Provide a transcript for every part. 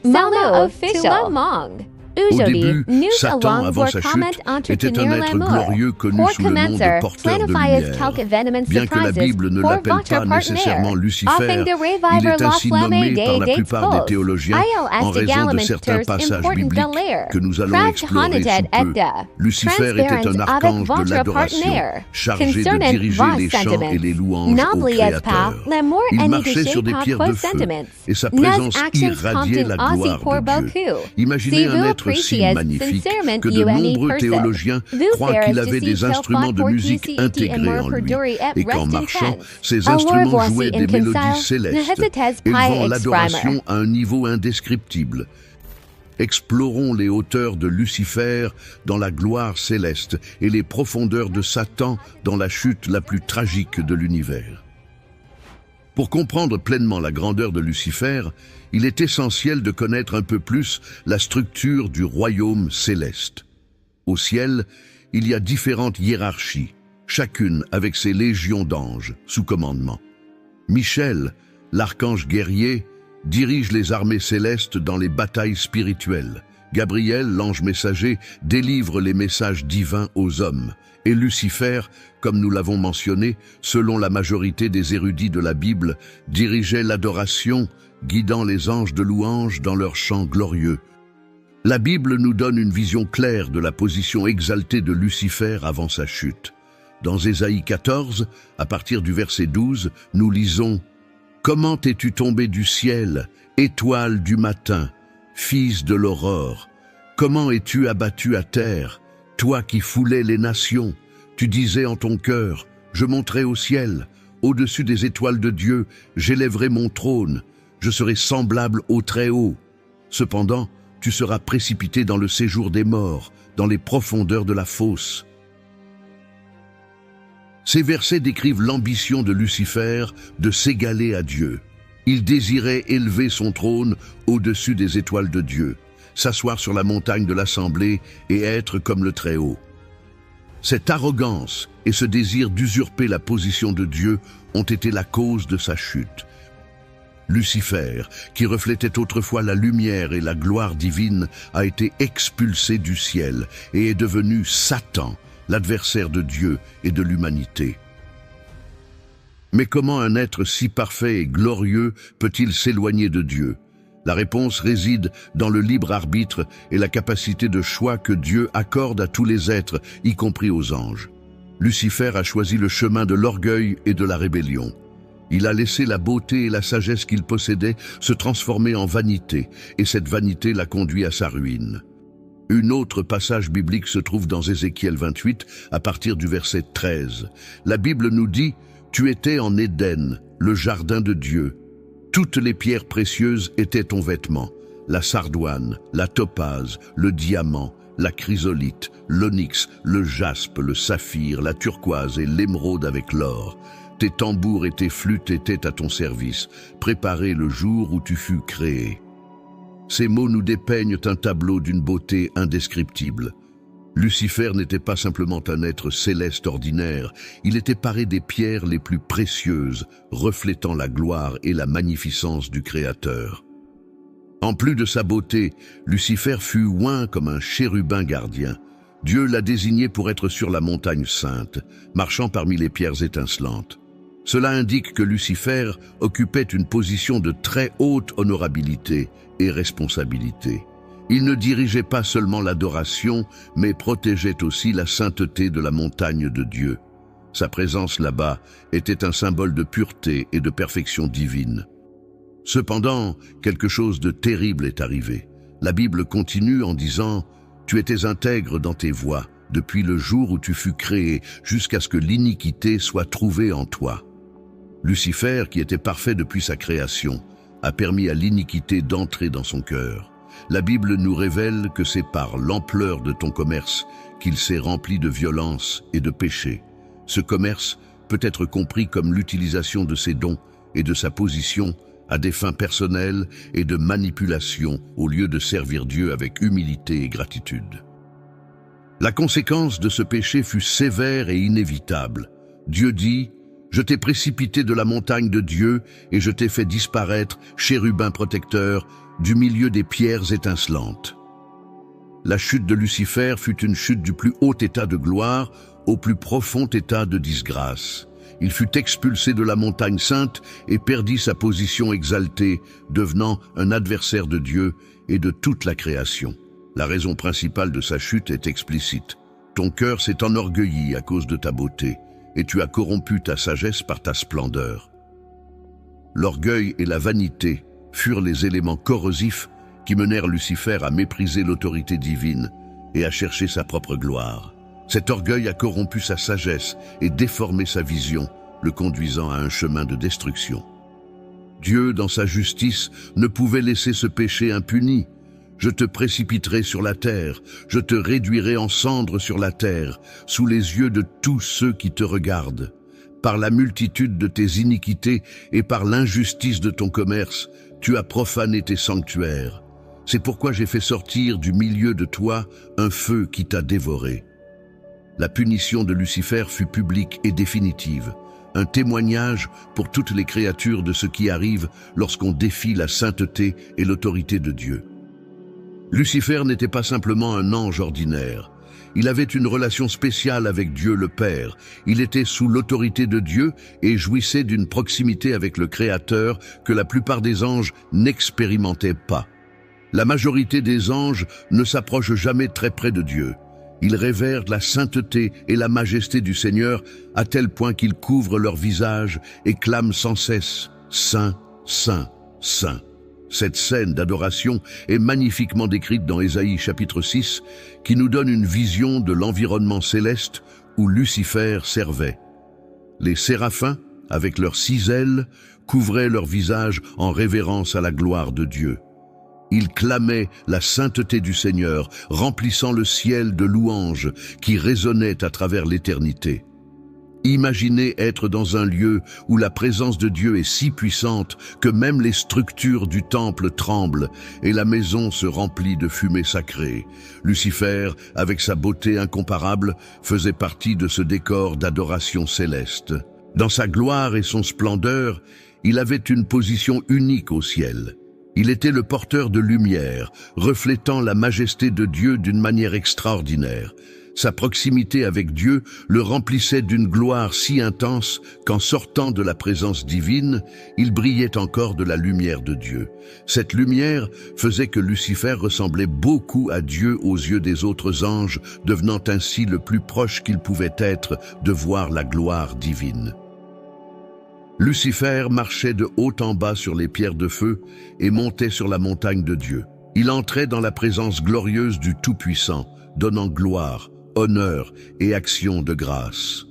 Malo official. Au début, Satan, avant sa chute, était un être glorieux connu sous le nom de porteur de lumière. Bien que la Bible ne l'appelle pas nécessairement Lucifer, il est ainsi nommé par la plupart des théologiens en raison de certains passages bibliques que nous allons explorer sous peu. Lucifer était un archange de l'adoration, chargé de diriger les chants et les louanges au Créateur. Il marchait sur des pierres de feu et sa présence irradiait la gloire de Dieu. Imaginez un être si magnifique que de nombreux théologiens croient qu'il avait des instruments de musique intégrés en lui et qu'en marchant, ces instruments jouaient des mélodies célestes, élevant l'adoration à un niveau indescriptible. Explorons les hauteurs de Lucifer dans la gloire céleste et les profondeurs de Satan dans la chute la plus tragique de l'univers. Pour comprendre pleinement la grandeur de Lucifer, il est essentiel de connaître un peu plus la structure du royaume céleste. Au ciel, il y a différentes hiérarchies, chacune avec ses légions d'anges sous commandement. Michel, l'archange guerrier, dirige les armées célestes dans les batailles spirituelles. Gabriel, l'ange messager, délivre les messages divins aux hommes. Et Lucifer, comme nous l'avons mentionné, selon la majorité des érudits de la Bible, dirigeait l'adoration, guidant les anges de louange dans leurs chants glorieux. La Bible nous donne une vision claire de la position exaltée de Lucifer avant sa chute. Dans Ésaïe 14, à partir du verset 12, nous lisons « Comment es-tu tombé du ciel, étoile du matin, fils de l'aurore? Comment es-tu abattu à terre, toi qui foulais les nations? Tu disais en ton cœur, je monterai au ciel, au-dessus des étoiles de Dieu, j'élèverai mon trône, je serai semblable au Très-Haut. Cependant, tu seras précipité dans le séjour des morts, dans les profondeurs de la fosse. » Ces versets décrivent l'ambition de Lucifer de s'égaler à Dieu. Il désirait élever son trône au-dessus des étoiles de Dieu, s'asseoir sur la montagne de l'Assemblée et être comme le Très-Haut. Cette arrogance et ce désir d'usurper la position de Dieu ont été la cause de sa chute. Lucifer, qui reflétait autrefois la lumière et la gloire divine, a été expulsé du ciel et est devenu Satan, l'adversaire de Dieu et de l'humanité. Mais comment un être si parfait et glorieux peut-il s'éloigner de Dieu? La réponse réside dans le libre arbitre et la capacité de choix que Dieu accorde à tous les êtres, y compris aux anges. Lucifer a choisi le chemin de l'orgueil et de la rébellion. Il a laissé la beauté et la sagesse qu'il possédait se transformer en vanité, et cette vanité l'a conduit à sa ruine. Un autre passage biblique se trouve dans Ézéchiel 28, à partir du verset 13. La Bible nous dit « Tu étais en Éden, le jardin de Dieu. Toutes les pierres précieuses étaient ton vêtement, la sardoine, la topaze, le diamant, la chrysolite, l'onyx, le jaspe, le saphir, la turquoise et l'émeraude avec l'or. Tes tambours et tes flûtes étaient à ton service, préparés le jour où tu fus créé. » Ces mots nous dépeignent un tableau d'une beauté indescriptible. Lucifer n'était pas simplement un être céleste ordinaire, il était paré des pierres les plus précieuses, reflétant la gloire et la magnificence du Créateur. En plus de sa beauté, Lucifer fut oint comme un chérubin gardien. Dieu l'a désigné pour être sur la montagne sainte, marchant parmi les pierres étincelantes. Cela indique que Lucifer occupait une position de très haute honorabilité et responsabilité. Il ne dirigeait pas seulement l'adoration, mais protégeait aussi la sainteté de la montagne de Dieu. Sa présence là-bas était un symbole de pureté et de perfection divine. Cependant, quelque chose de terrible est arrivé. La Bible continue en disant « Tu étais intègre dans tes voies, depuis le jour où tu fus créé, jusqu'à ce que l'iniquité soit trouvée en toi. » Lucifer, qui était parfait depuis sa création, a permis à l'iniquité d'entrer dans son cœur. La Bible nous révèle que c'est par l'ampleur de ton commerce qu'il s'est rempli de violence et de péché. Ce commerce peut être compris comme l'utilisation de ses dons et de sa position à des fins personnelles et de manipulation au lieu de servir Dieu avec humilité et gratitude. La conséquence de ce péché fut sévère et inévitable. Dieu dit « Je t'ai précipité de la montagne de Dieu et je t'ai fait disparaître, chérubin protecteur, du milieu des pierres étincelantes. La chute de Lucifer fut une chute du plus haut état de gloire au plus profond état de disgrâce. Il fut expulsé de la montagne sainte et perdit sa position exaltée, devenant un adversaire de Dieu et de toute la création. La raison principale de sa chute est explicite. Ton cœur s'est enorgueilli à cause de ta beauté, et tu as corrompu ta sagesse par ta splendeur. L'orgueil et la vanité furent les éléments corrosifs qui menèrent Lucifer à mépriser l'autorité divine et à chercher sa propre gloire. Cet orgueil a corrompu sa sagesse et déformé sa vision, le conduisant à un chemin de destruction. Dieu, dans sa justice, ne pouvait laisser ce péché impuni. Je te précipiterai sur la terre, je te réduirai en cendres sur la terre, sous les yeux de tous ceux qui te regardent. Par la multitude de tes iniquités et par l'injustice de ton commerce, tu as profané tes sanctuaires. C'est pourquoi j'ai fait sortir du milieu de toi un feu qui t'a dévoré. La punition de Lucifer fut publique et définitive, un témoignage pour toutes les créatures de ce qui arrive lorsqu'on défie la sainteté et l'autorité de Dieu. Lucifer n'était pas simplement un ange ordinaire. Il avait une relation spéciale avec Dieu le Père. Il était sous l'autorité de Dieu et jouissait d'une proximité avec le Créateur que la plupart des anges n'expérimentaient pas. La majorité des anges ne s'approchent jamais très près de Dieu. Ils révèrent la sainteté et la majesté du Seigneur à tel point qu'ils couvrent leur visage et clament sans cesse « Saint, Saint, Saint ». Cette scène d'adoration est magnifiquement décrite dans Ésaïe chapitre 6, qui nous donne une vision de l'environnement céleste où Lucifer servait. Les séraphins, avec leurs 6 ailes, couvraient leur visage en révérence à la gloire de Dieu. Ils clamaient la sainteté du Seigneur, remplissant le ciel de louanges qui résonnaient à travers l'éternité. Imaginez être dans un lieu où la présence de Dieu est si puissante que même les structures du temple tremblent et la maison se remplit de fumée sacrée. Lucifer, avec sa beauté incomparable, faisait partie de ce décor d'adoration céleste. Dans sa gloire et son splendeur, il avait une position unique au ciel. Il était le porteur de lumière, reflétant la majesté de Dieu d'une manière extraordinaire. Sa proximité avec Dieu le remplissait d'une gloire si intense qu'en sortant de la présence divine, il brillait encore de la lumière de Dieu. Cette lumière faisait que Lucifer ressemblait beaucoup à Dieu aux yeux des autres anges, devenant ainsi le plus proche qu'il pouvait être de voir la gloire divine. Lucifer marchait de haut en bas sur les pierres de feu et montait sur la montagne de Dieu. Il entrait dans la présence glorieuse du Tout-Puissant, donnant gloire, honneur et action de grâce.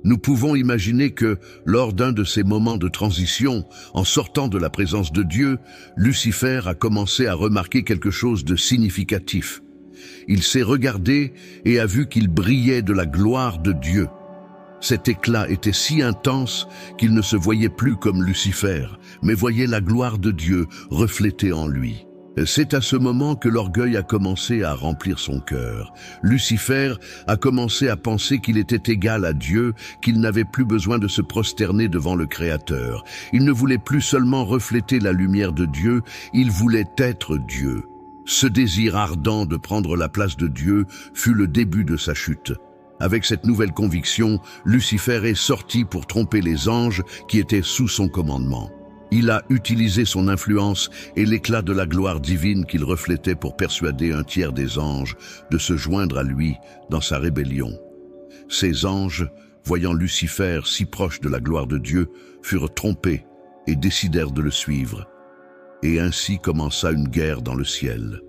Nous pouvons imaginer que, lors d'un de ces moments de transition, en sortant de la présence de Dieu, Lucifer a commencé à remarquer quelque chose de significatif. Il s'est regardé et a vu qu'il brillait de la gloire de Dieu. Cet éclat était si intense qu'il ne se voyait plus comme Lucifer, mais voyait la gloire de Dieu reflétée en lui. C'est à ce moment que l'orgueil a commencé à remplir son cœur. Lucifer a commencé à penser qu'il était égal à Dieu, qu'il n'avait plus besoin de se prosterner devant le Créateur. Il ne voulait plus seulement refléter la lumière de Dieu, il voulait être Dieu. Ce désir ardent de prendre la place de Dieu fut le début de sa chute. Avec cette nouvelle conviction, Lucifer est sorti pour tromper les anges qui étaient sous son commandement. Il a utilisé son influence et l'éclat de la gloire divine qu'il reflétait pour persuader un tiers des anges de se joindre à lui dans sa rébellion. Ces anges, voyant Lucifer si proche de la gloire de Dieu, furent trompés et décidèrent de le suivre. Et ainsi commença une guerre dans le ciel.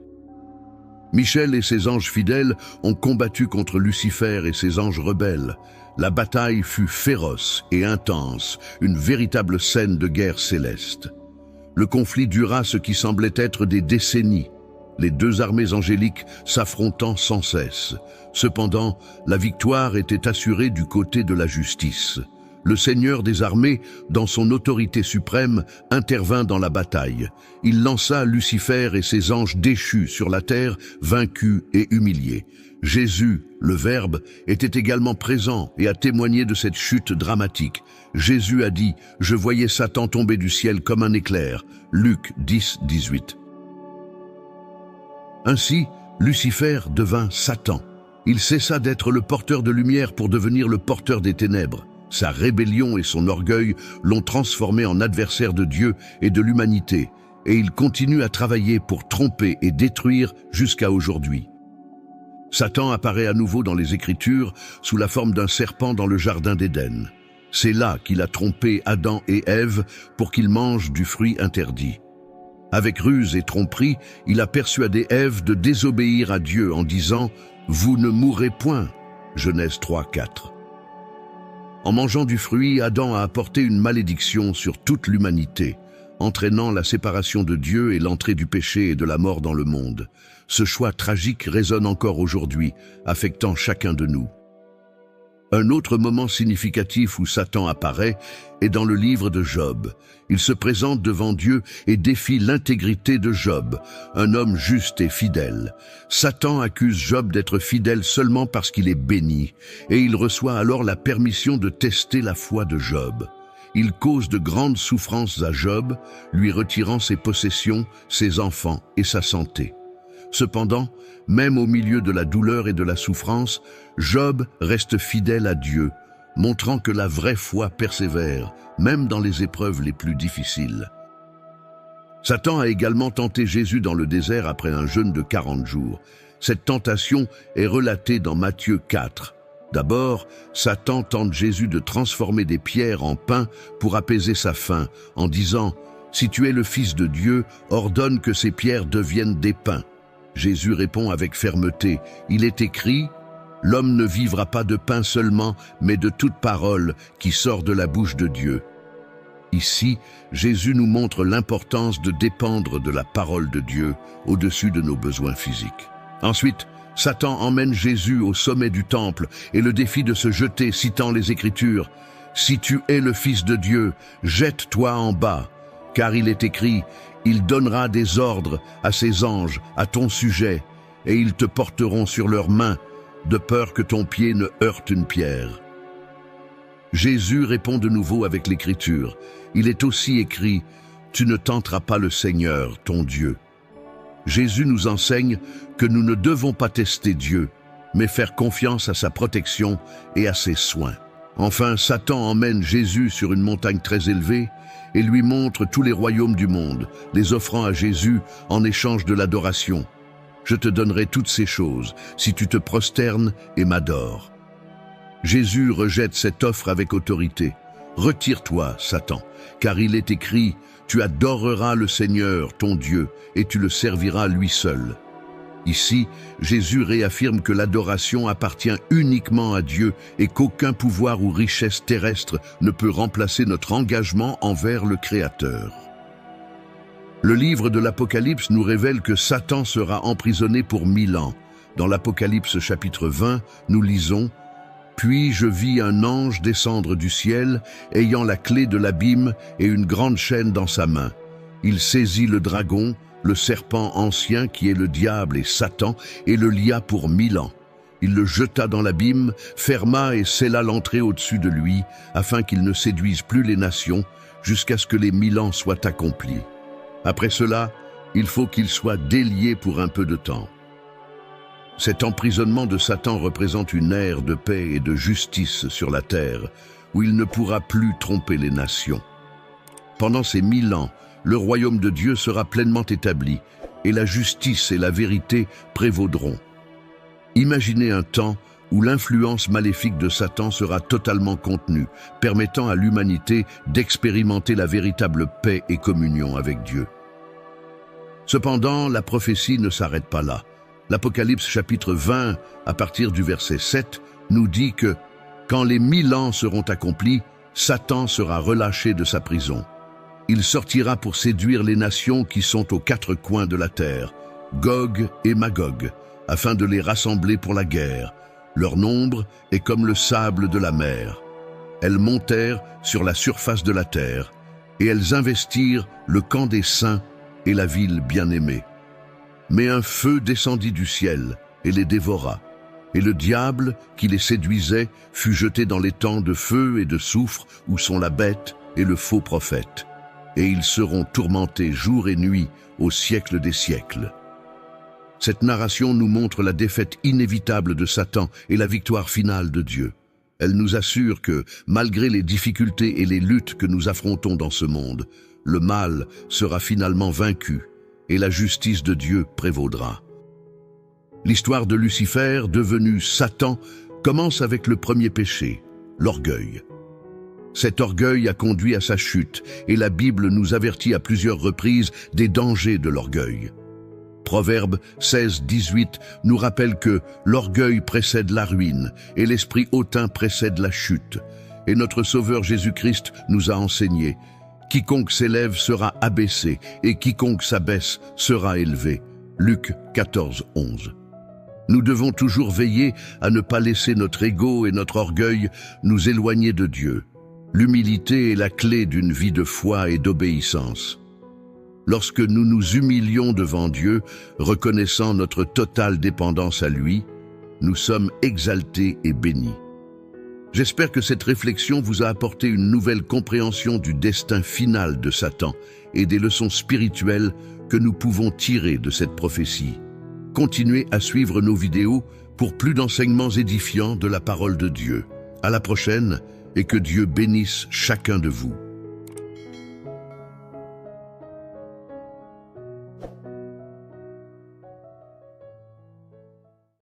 Michel et ses anges fidèles ont combattu contre Lucifer et ses anges rebelles. La bataille fut féroce et intense, une véritable scène de guerre céleste. Le conflit dura ce qui semblait être des décennies, les deux armées angéliques s'affrontant sans cesse. Cependant, la victoire était assurée du côté de la justice. Le Seigneur des armées, dans son autorité suprême, intervint dans la bataille. Il lança Lucifer et ses anges déchus sur la terre, vaincus et humiliés. Jésus, le Verbe, était également présent et a témoigné de cette chute dramatique. Jésus a dit « Je voyais Satan tomber du ciel comme un éclair » Luc 10, 18. Ainsi, Lucifer devint Satan. Il cessa d'être le porteur de lumière pour devenir le porteur des ténèbres. Sa rébellion et son orgueil l'ont transformé en adversaire de Dieu et de l'humanité, et il continue à travailler pour tromper et détruire jusqu'à aujourd'hui. Satan apparaît à nouveau dans les Écritures sous la forme d'un serpent dans le jardin d'Éden. C'est là qu'il a trompé Adam et Ève pour qu'ils mangent du fruit interdit. Avec ruse et tromperie, il a persuadé Ève de désobéir à Dieu en disant « Vous ne mourrez point » Genèse 3, 4. En mangeant du fruit, Adam a apporté une malédiction sur toute l'humanité, entraînant la séparation de Dieu et l'entrée du péché et de la mort dans le monde. Ce choix tragique résonne encore aujourd'hui, affectant chacun de nous. Un autre moment significatif où Satan apparaît est dans le livre de Job. Il se présente devant Dieu et défie l'intégrité de Job, un homme juste et fidèle. Satan accuse Job d'être fidèle seulement parce qu'il est béni, et il reçoit alors la permission de tester la foi de Job. Il cause de grandes souffrances à Job, lui retirant ses possessions, ses enfants et sa santé. Cependant, même au milieu de la douleur et de la souffrance, Job reste fidèle à Dieu, montrant que la vraie foi persévère, même dans les épreuves les plus difficiles. Satan a également tenté Jésus dans le désert après un jeûne de 40 jours. Cette tentation est relatée dans Matthieu 4. D'abord, Satan tente Jésus de transformer des pierres en pain pour apaiser sa faim, en disant « Si tu es le Fils de Dieu, ordonne que ces pierres deviennent des pains. » Jésus répond avec fermeté, « Il est écrit, l'homme ne vivra pas de pain seulement, mais de toute parole qui sort de la bouche de Dieu. » Ici, Jésus nous montre l'importance de dépendre de la parole de Dieu au-dessus de nos besoins physiques. Ensuite, Satan emmène Jésus au sommet du temple et le défie de se jeter, citant les Écritures, « Si tu es le Fils de Dieu, jette-toi en bas, car il est écrit, il donnera des ordres à ses anges à ton sujet, et ils te porteront sur leurs mains, de peur que ton pied ne heurte une pierre. » Jésus répond de nouveau avec l'Écriture. Il est aussi écrit, « Tu ne tenteras pas le Seigneur, ton Dieu. » Jésus nous enseigne que nous ne devons pas tester Dieu, mais faire confiance à sa protection et à ses soins. Enfin, Satan emmène Jésus sur une montagne très élevée et lui montre tous les royaumes du monde, les offrant à Jésus en échange de l'adoration. « Je te donnerai toutes ces choses, si tu te prosternes et m'adores. » Jésus rejette cette offre avec autorité. « Retire-toi, Satan, car il est écrit, tu adoreras le Seigneur, ton Dieu, et tu le serviras lui seul. » Ici, Jésus réaffirme que l'adoration appartient uniquement à Dieu et qu'aucun pouvoir ou richesse terrestre ne peut remplacer notre engagement envers le Créateur. Le livre de l'Apocalypse nous révèle que Satan sera emprisonné pour 1000 ans. Dans l'Apocalypse chapitre 20, nous lisons « Puis je vis un ange descendre du ciel, ayant la clé de l'abîme et une grande chaîne dans sa main. Il saisit le dragon, le serpent ancien qui est le diable et Satan, et le lia pour 1000 ans. Il le jeta dans l'abîme, ferma et scella l'entrée au-dessus de lui, afin qu'il ne séduise plus les nations, jusqu'à ce que les 1000 ans soient accomplis. Après cela, il faut qu'il soit délié pour un peu de temps. » Cet emprisonnement de Satan représente une ère de paix et de justice sur la terre, où il ne pourra plus tromper les nations. Pendant ces 1000 ans, le royaume de Dieu sera pleinement établi, et la justice et la vérité prévaudront. Imaginez un temps où l'influence maléfique de Satan sera totalement contenue, permettant à l'humanité d'expérimenter la véritable paix et communion avec Dieu. Cependant, la prophétie ne s'arrête pas là. L'Apocalypse chapitre 20, à partir du verset 7, nous dit que « Quand les 1000 ans seront accomplis, Satan sera relâché de sa prison. Il sortira pour séduire les nations qui sont aux 4 coins de la terre, Gog et Magog, afin de les rassembler pour la guerre. Leur nombre est comme le sable de la mer. Elles montèrent sur la surface de la terre, et elles investirent le camp des saints et la ville bien-aimée. Mais un feu descendit du ciel et les dévora, et le diable qui les séduisait fut jeté dans les temps de feu et de soufre où sont la bête et le faux prophète. Et ils seront tourmentés jour et nuit au siècle des siècles. Cette narration nous montre la défaite inévitable de Satan et la victoire finale de Dieu. Elle nous assure que, malgré les difficultés et les luttes que nous affrontons dans ce monde, le mal sera finalement vaincu et la justice de Dieu prévaudra. L'histoire de Lucifer, devenu Satan, commence avec le premier péché, l'orgueil. Cet orgueil a conduit à sa chute et la Bible nous avertit à plusieurs reprises des dangers de l'orgueil. Proverbe 16-18 nous rappelle que l'orgueil précède la ruine et l'esprit hautain précède la chute. Et notre Sauveur Jésus-Christ nous a enseigné: quiconque s'élève sera abaissé et quiconque s'abaisse sera élevé. Luc 14-11. Nous devons toujours veiller à ne pas laisser notre ego et notre orgueil nous éloigner de Dieu. L'humilité est la clé d'une vie de foi et d'obéissance. Lorsque nous nous humilions devant Dieu, reconnaissant notre totale dépendance à lui, nous sommes exaltés et bénis. J'espère que cette réflexion vous a apporté une nouvelle compréhension du destin final de Satan et des leçons spirituelles que nous pouvons tirer de cette prophétie. Continuez à suivre nos vidéos pour plus d'enseignements édifiants de la parole de Dieu. À la prochaine et que Dieu bénisse chacun de vous.